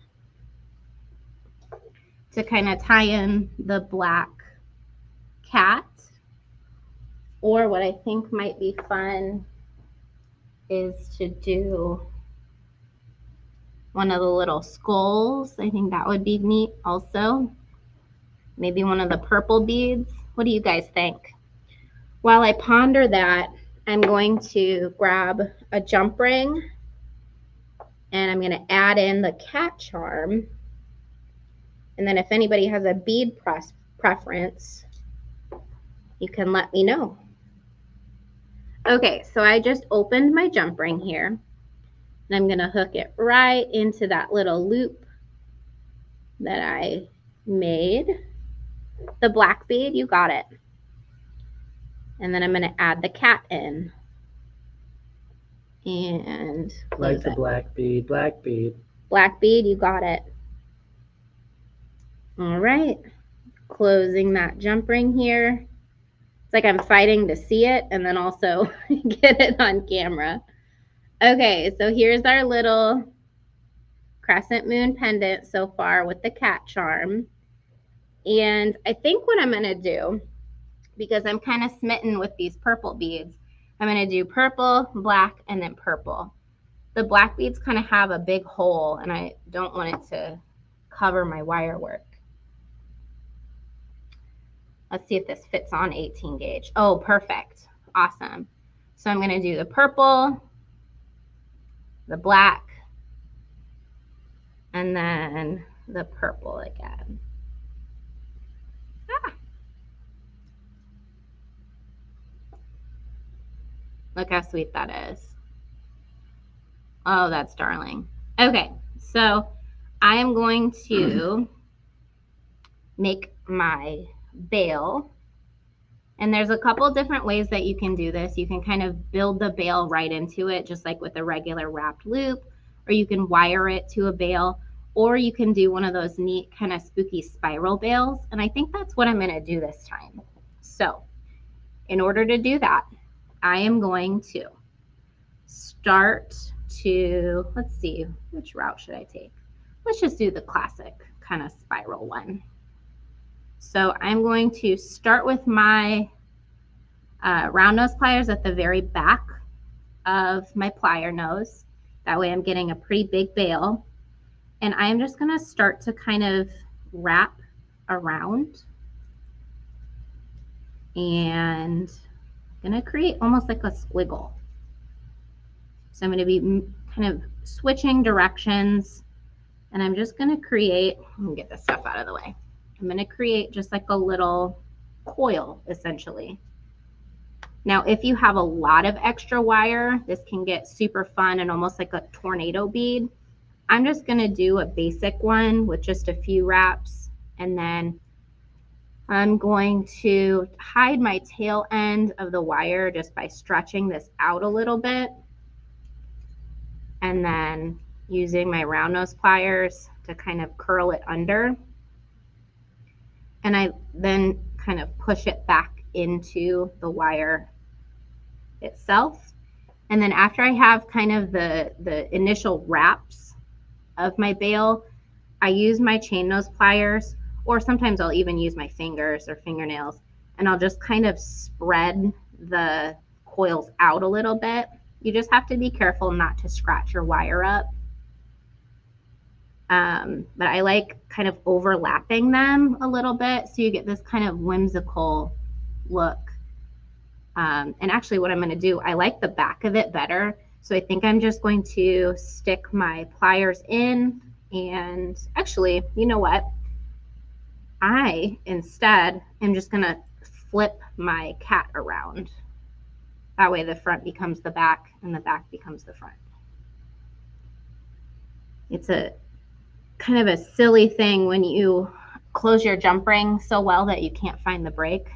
Speaker 2: to kind of tie in the black cat, or what I think might be fun is to do one of the little skulls. I think that would be neat also. Maybe one of the purple beads. What do you guys think? While I ponder that, I'm going to grab a jump ring and I'm going to add in the cat charm. And then if anybody has a bead preference, you can let me know. Okay, so I just opened my jump ring here, and I'm going to hook it right into that little loop that I made. The black bead, you got it. And then I'm going to add the cat in. And
Speaker 1: like the black bead, black bead.
Speaker 2: Black bead, you got it. All right, closing that jump ring here. It's like I'm fighting to see it and then also get it on camera. Okay, so here's our little crescent moon pendant so far with the cat charm. And I think what I'm going to do, because I'm kind of smitten with these purple beads, I'm going to do purple, black, and then purple. The black beads kind of have a big hole, and I don't want it to cover my wire work. Let's see if this fits on 18 gauge. Oh, perfect. Awesome. So I'm going to do the purple, the black, and then the purple again. Ah. Look how sweet that is. Oh, that's darling. Okay, so I am going to make my bail. And there's a couple different ways that you can do this. You can kind of build the bail right into it, just like with a regular wrapped loop, or you can wire it to a bail, or you can do one of those neat kind of spooky spiral bails. And I think that's what I'm going to do this time. So in order to do that, I am going to start to, let's see, which route should I take? Let's just do the classic kind of spiral one. So I'm going to start with my round nose pliers at the very back of my plier nose. That way I'm getting a pretty big bail. And I'm just going to start to kind of wrap around. And I'm going to create almost like a squiggle. So I'm going to be kind of switching directions, and I'm just going to create, let me get this stuff out of the way. I'm going to create just like a little coil, essentially. Now, if you have a lot of extra wire, this can get super fun and almost like a tornado bead. I'm just going to do a basic one with just a few wraps, and then I'm going to hide my tail end of the wire just by stretching this out a little bit, and then using my round nose pliers to kind of curl it under. And I then kind of push it back into the wire itself. And then after I have kind of the initial wraps of my bail, I use my chain nose pliers, or sometimes I'll even use my fingers or fingernails, and I'll just kind of spread the coils out a little bit. You just have to be careful not to scratch your wire up. But I like kind of overlapping them a little bit so you get this kind of whimsical look. And actually what I'm going to do, I like the back of it better. So I think I'm just going to stick my pliers in, and actually, you know what? I instead am just going to flip my cat around. That way the front becomes the back and the back becomes the front. It's a kind of a silly thing when you close your jump ring so well that you can't find the brake.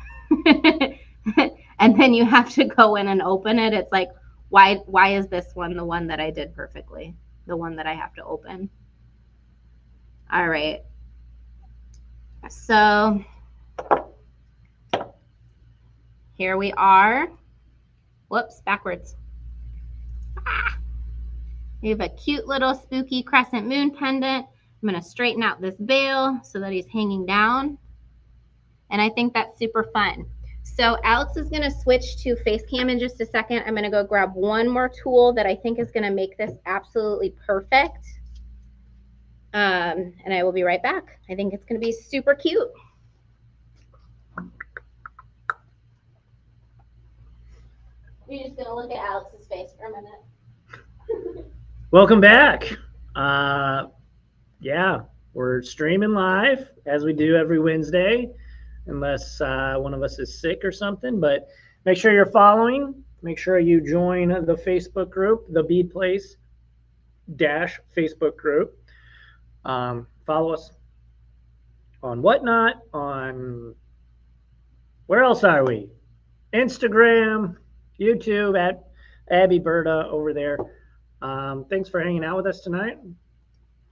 Speaker 2: And then you have to go in and open it. It's like, why is this one the one that I did perfectly? The one that I have to open. All right. So here we are. Whoops, backwards. We have a cute little spooky crescent moon pendant. I'm going to straighten out this bail so that he's hanging down. And I think that's super fun. So Alex is going to switch to face cam in just a second. I'm going to go grab one more tool that I think is going to make this absolutely perfect. And I will be right back. I think it's going to be super cute. You're just going to look at Alex's face for a minute.
Speaker 1: Welcome back. Yeah, we're streaming live as we do every Wednesday, unless one of us is sick or something. But make sure you're following. Make sure you join the Facebook group, the Bead Place Facebook group. Follow us on Whatnot, on where else are we? Instagram, YouTube at Abbi Berta over there. Thanks for hanging out with us tonight.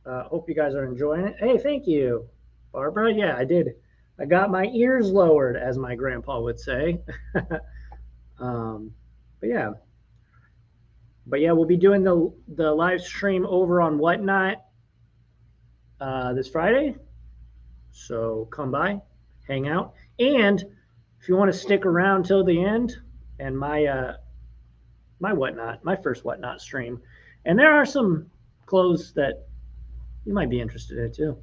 Speaker 1: Hope you guys are enjoying it. Hey, thank you, Barbara. Yeah, I did. I got my ears lowered, as my grandpa would say. But yeah, we'll be doing the live stream over on Whatnot this Friday. So come by, hang out, and if you want to stick around till the end, and my first Whatnot stream, and there are some clothes that you might be interested in too.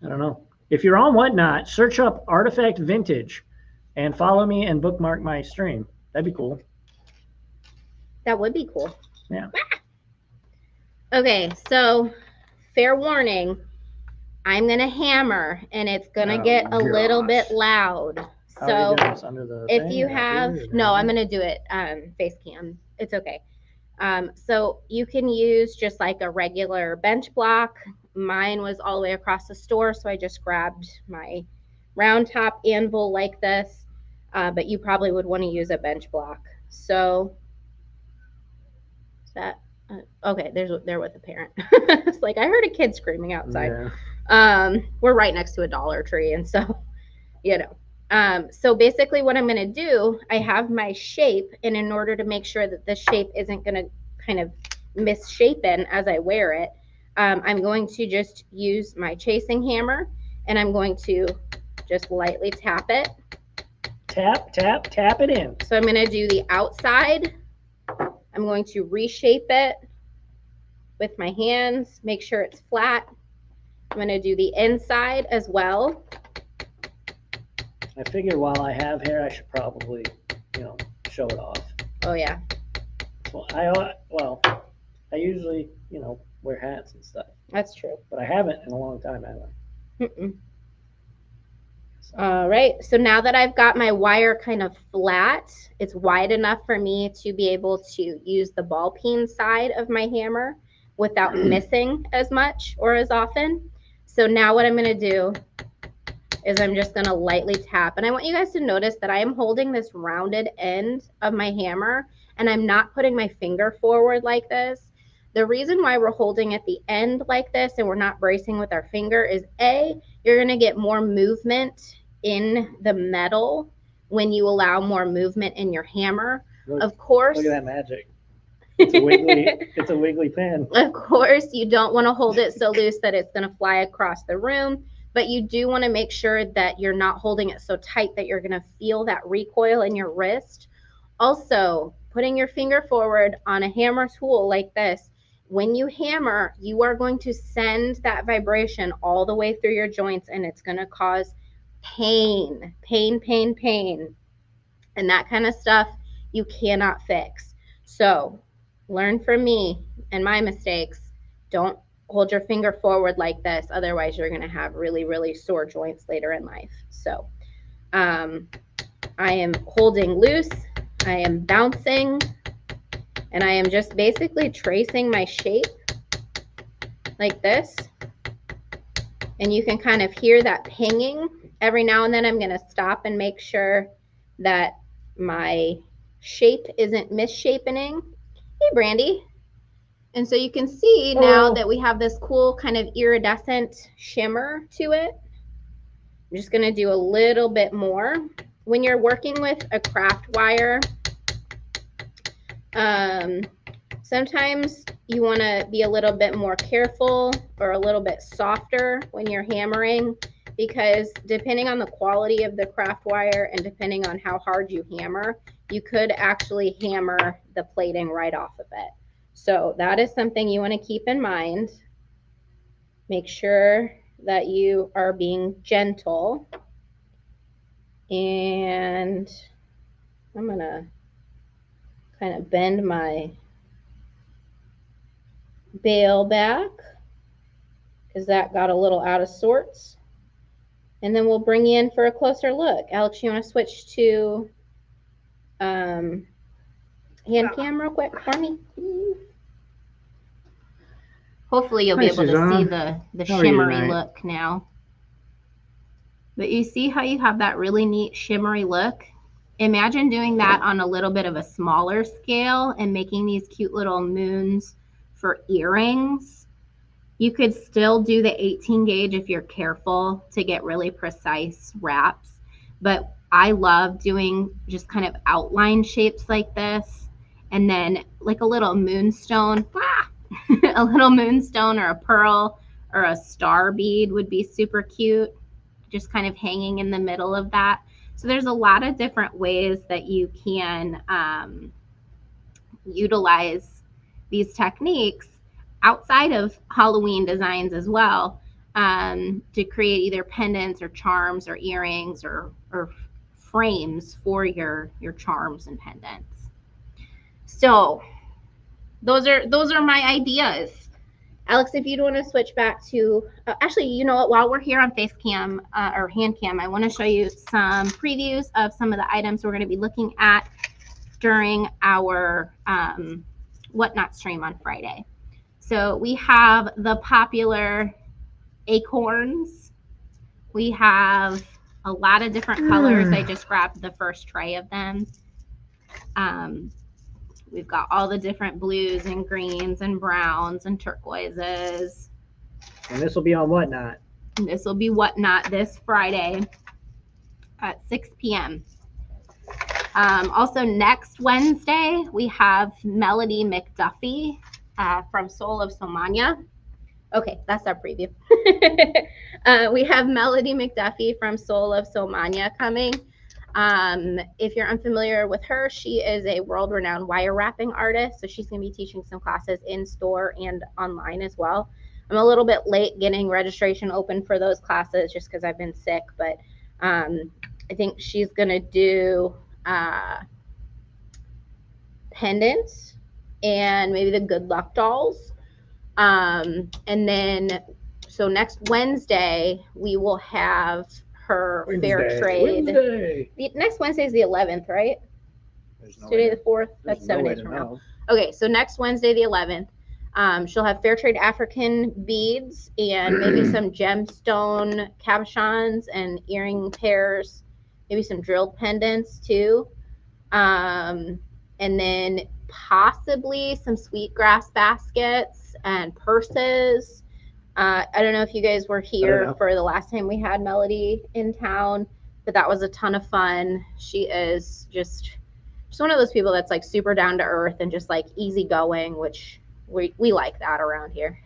Speaker 1: I don't know. If you're on Whatnot, search up Artifact Vintage and follow me and bookmark my stream. That'd be cool.
Speaker 2: That would be cool.
Speaker 1: Yeah.
Speaker 2: Okay, so fair warning, I'm going to hammer and it's going to get a little bit loud. So if you have, no, I'm going to do it face cam. It's okay. So you can use just like a regular bench block. Mine was all the way across the store, so I just grabbed my round top anvil like this, but you probably would want to use a bench block. So is that okay? They're with a parent. It's like I heard a kid screaming outside. Yeah. We're right next to a Dollar Tree, and so you know. So basically what I'm going to do, I have my shape, and in order to make sure that this shape isn't going to kind of misshapen as I wear it, I'm going to just use my chasing hammer, and I'm going to just lightly tap it.
Speaker 1: Tap, tap, tap it in.
Speaker 2: So I'm going to do the outside. I'm going to reshape it with my hands, make sure it's flat. I'm going to do the inside as well.
Speaker 1: I figure while I have hair, I should probably, show it off.
Speaker 2: Oh, yeah.
Speaker 1: Well, I usually, wear hats and stuff.
Speaker 2: That's true.
Speaker 1: But I haven't in a long time, have I?
Speaker 2: Mm-mm. All right, so now that I've got my wire kind of flat, it's wide enough for me to be able to use the ball peen side of my hammer without missing as much or as often. So now what I'm going to do is I'm just going to lightly tap. And I want you guys to notice that I am holding this rounded end of my hammer and I'm not putting my finger forward like this. The reason why we're holding at the end like this and we're not bracing with our finger is A, you're going to get more movement in the metal when you allow more movement in your hammer. Of course.
Speaker 1: Look at that magic. It's a wiggly pen.
Speaker 2: Of course, you don't want to hold it so loose that it's going to fly across the room, but you do want to make sure that you're not holding it so tight that you're going to feel that recoil in your wrist. Also, putting your finger forward on a hammer tool like this, when you hammer, you are going to send that vibration all the way through your joints and it's going to cause pain. And that kind of stuff you cannot fix. So learn from me and my mistakes. Don't hold your finger forward like this. Otherwise, you're going to have really, really sore joints later in life. So I am holding loose. I am bouncing. And I am just basically tracing my shape like this. And you can kind of hear that pinging. Every now and then I'm going to stop and make sure that my shape isn't misshapening. Hey, Brandy. And so you can see now that we have this cool kind of iridescent shimmer to it. I'm just going to do a little bit more. When you're working with a craft wire, sometimes you want to be a little bit more careful or a little bit softer when you're hammering, because depending on the quality of the craft wire and depending on how hard you hammer, you could actually hammer the plating right off of it. So that is something you want to keep in mind. Make sure that you are being gentle. And I'm going to kind of bend my bail back because that got a little out of sorts. And then we'll bring you in for a closer look. Alex, you want to switch to hand cam real quick for me? Hopefully you'll be able to see the shimmery look now. But you see how you have that really neat shimmery look? Imagine doing that on a little bit of a smaller scale and making these cute little moons for earrings. You could still do the 18 gauge if you're careful to get really precise wraps. But I love doing just kind of outline shapes like this. And then like a little moonstone, a little moonstone or a pearl or a star bead would be super cute, just kind of hanging in the middle of that. So there's a lot of different ways that you can utilize these techniques outside of Halloween designs as well, to create either pendants or charms or earrings or frames for your charms and pendants. So those are my ideas. Alex, if you'd want to switch back to, actually, you know what, while we're here on face cam or hand cam, I want to show you some previews of some of the items we're going to be looking at during our Whatnot stream on Friday. So we have the popular acorns. We have a lot of different colors. I just grabbed the first tray of them. We've got all the different blues and greens and browns and turquoises.
Speaker 1: And this will be on Whatnot.
Speaker 2: And this will be Whatnot this Friday at 6 p.m. Also next Wednesday, we have Melody McDuffie from Soul of Somania. Okay, that's our preview. We have Melody McDuffie from Soul of Somania coming. If you're unfamiliar with her, she is a world-renowned wire wrapping artist. So she's going to be teaching some classes in store and online as well. I'm a little bit late getting registration open for those classes just because I've been sick, but I think she's going to do pendants and maybe the Good Luck dolls. And then, so next Wednesday, we will have her fair trade. Next Wednesday is the 11th, right? Today the 4th. That's 7 days from now. Okay, so next Wednesday, the 11th, she'll have fair trade African beads and maybe some gemstone cabochons and earring pairs, maybe some drilled pendants too. And then possibly some sweetgrass baskets and purses. I don't know if you guys were here for the last time we had Melody in town, but that was a ton of fun. She is just one of those people that's like super down to earth and just like easygoing, which we like that around here.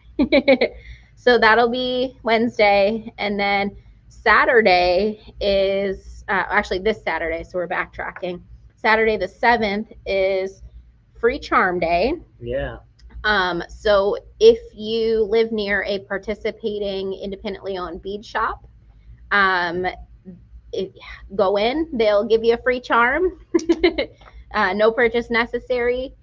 Speaker 2: So that'll be Wednesday. And then Saturday is actually this Saturday, so we're backtracking. Saturday the 7th is free charm day.
Speaker 1: Yeah.
Speaker 2: So if you live near a participating independently owned bead shop, go in, they'll give you a free charm. No purchase necessary.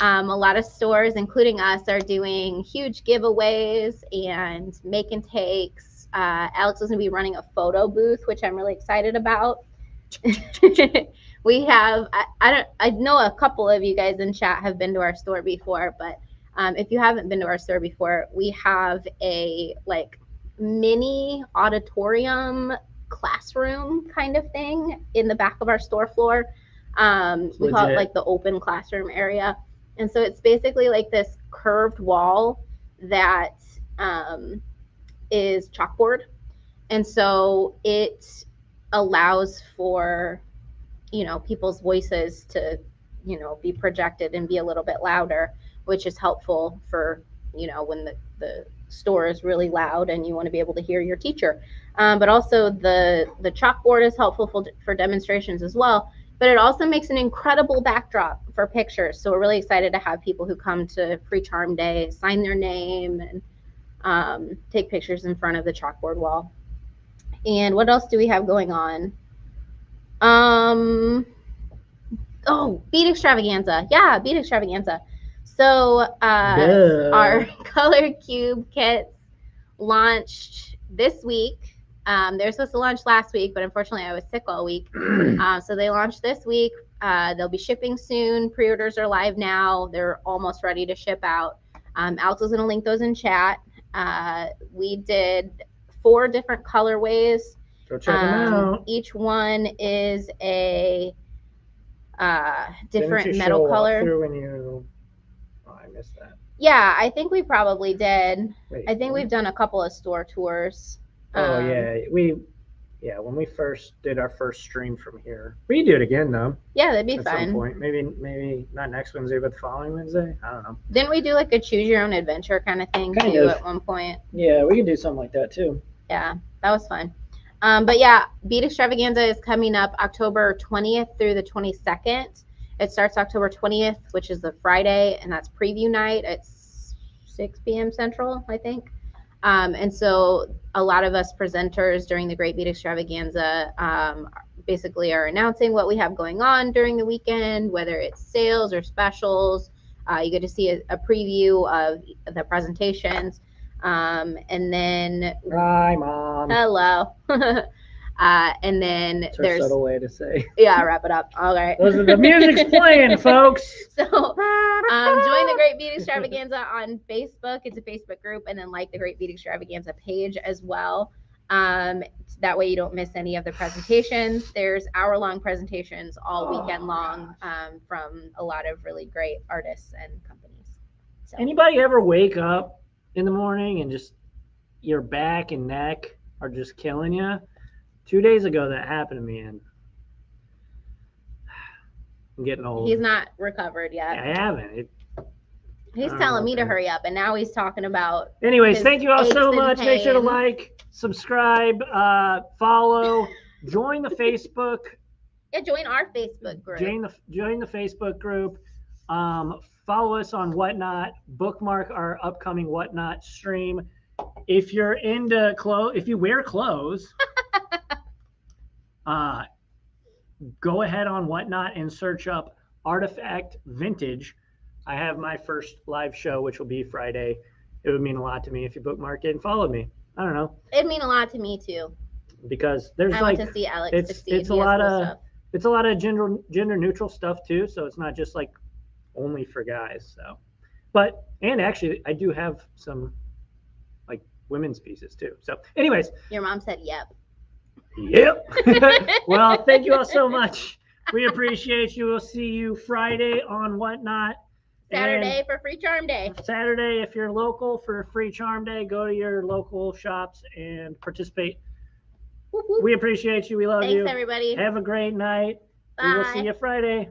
Speaker 2: A lot of stores, including us, are doing huge giveaways and make and takes. Alex is going to be running a photo booth, which I'm really excited about. We have, I know a couple of you guys in chat have been to our store before, but if you haven't been to our store before, we have a like mini auditorium classroom kind of thing in the back of our store floor. We call it like the open classroom area. And so it's basically like this curved wall that is chalkboard. And so it allows for, you know, people's voices to, you know, be projected and be a little bit louder, which is helpful for, you know, when the store is really loud and you want to be able to hear your teacher. But also the chalkboard is helpful for demonstrations as well. But it also makes an incredible backdrop for pictures. So we're really excited to have people who come to Free Charm Day sign their name and take pictures in front of the chalkboard wall. And what else do we have going on? Oh, Bead Extravaganza. Yeah, Bead Extravaganza. So our color cube kits launched this week. They were supposed to launch last week, but unfortunately I was sick all week. So they launched this week. They'll be shipping soon. Pre-orders are live now. They're almost ready to ship out. Alex is going to link those in chat. We did 4 different colorways.
Speaker 1: Go check them out.
Speaker 2: Each one is a different metal color.
Speaker 1: I missed that.
Speaker 2: Yeah, I think we probably did. I think we've done a couple of store tours.
Speaker 1: When we first did our first stream from here, we can do it again though.
Speaker 2: Yeah, that'd be fun.
Speaker 1: At some point, maybe not next Wednesday, but the following Wednesday. I don't know.
Speaker 2: Didn't we do like a choose your own adventure kind of thing too at one point?
Speaker 1: Yeah, we can do something like that too.
Speaker 2: Yeah, that was fun. But yeah, Bead Extravaganza is coming up October 20th through the 22nd. It starts October 20th, which is the Friday, and that's preview night at 6 p.m. Central, I think. And so a lot of us presenters during the Great Bead Extravaganza basically are announcing what we have going on during the weekend, whether it's sales or specials. You get to see a preview of the presentations. And then
Speaker 1: hi, Mom.
Speaker 2: Hello. And then there's
Speaker 1: a subtle way to say.
Speaker 2: Yeah, wrap it up. All right.
Speaker 1: The music's playing, folks.
Speaker 2: So join the Great Bead Extravaganza on Facebook. It's a Facebook group, and then like the Great Bead Extravaganza page as well. That way you don't miss any of the presentations. There's hour-long presentations all weekend long from a lot of really great artists and companies. So.
Speaker 1: Anybody ever wake up in the morning and just your back and neck are just killing you? 2 days ago that happened to me, and I'm getting old.
Speaker 2: He's not recovered yet.
Speaker 1: I haven't.
Speaker 2: He's telling me to hurry up, and now he's talking about.
Speaker 1: Anyways, thank you all so much. Make sure to like, subscribe, follow, join the Facebook.
Speaker 2: Yeah, join our Facebook group.
Speaker 1: Join the Facebook group. Follow us on Whatnot. Bookmark our upcoming Whatnot stream. If you're into clothes, if you wear clothes, go ahead on Whatnot and search up Artifact Vintage. I have my first live show, which will be Friday. It would mean a lot to me if you bookmark it and follow me. I don't know.
Speaker 2: It'd mean a lot to me too.
Speaker 1: Because there's
Speaker 2: I want to see Alex succeed.
Speaker 1: It's a lot of gender neutral stuff too. So it's not just like only for guys. So, and actually I do have some like women's pieces too. So, anyways.
Speaker 2: Your mom said yep.
Speaker 1: Yep. Well, thank you all so much. We appreciate you. We'll see you Friday on Whatnot.
Speaker 2: Saturday for Free Charm Day.
Speaker 1: Saturday, if you're local for Free Charm Day, go to your local shops and participate. Whoop, whoop. We appreciate you. We love you.
Speaker 2: Thanks, everybody.
Speaker 1: Have a great night.
Speaker 2: Bye.
Speaker 1: We will see you Friday.